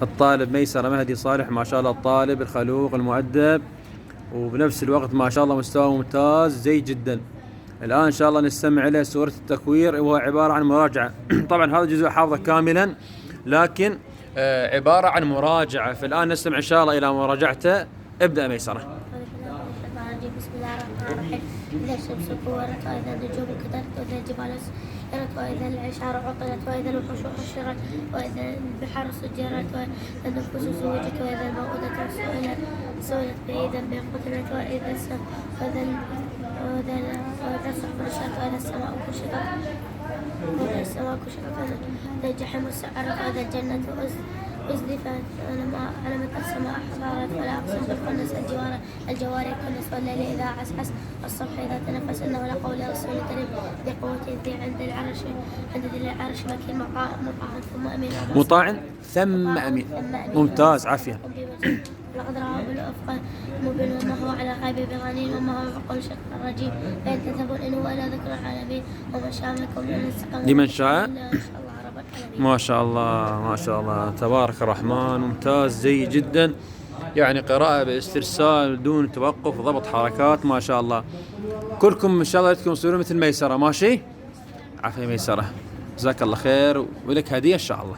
الطالب ميسرة مهدي صالح، ما شاء الله الطالب الخلوق المؤدب، وبنفس الوقت ما شاء الله مستوى ممتاز جيد جدا. الآن إن شاء الله نستمع إلى سورة التكوير، وهو عبارة عن مراجعة. طبعا هذا الجزء حافظه كاملا، لكن عبارة عن مراجعة. فالآن نستمع إن شاء الله إلى مراجعته. ابدأ ميسرة. بسم الله الرحمن الرحيم. إذا الشمس كورت، وإذا النجوم كدرت، وإذا الجبال سيرت، وإذا العشار عطلت، وإذا الوحوش حشرت، وإذا البحار سجرت، وإذا النفوس زوجت، وإذا الموءودة سئلت بأي ذنب قتلت، وإذا الصحف نشرت، وإذا السماء كشطت، وإذا الجحيم سعرت، وإذا الجنة أزلفت، علمت السماء حضارت، فلا أقسم بالخنس الجوار كنس، والليل إذا عسعس، والصبح إذا تنفس، إنه لقول رسول كريم ذي قوة ذي عند ذي العرش مكين، مطاع ثم أمين. مطاع ثم أمين. ممتاز، عافية. لقد رأى بالأفق مبين، وما هو على غيب بغنين، وما هو بقول شيء رجيم، فإن تذهبون إن هو إلا ذكر العالمين، ومن شاء منكم أن يستقيم لمن شاء. ما شاء الله ما شاء الله، تبارك الرحمن، ممتاز جيد جدا. يعني قراءة باسترسال بدون توقف وضبط حركات، ما شاء الله. كلكم إن شاء الله تكونوا تصيرون مثل ميسرة. ماشي، عافية ميسرة، جزاك الله خير، ولك هدية إن شاء الله.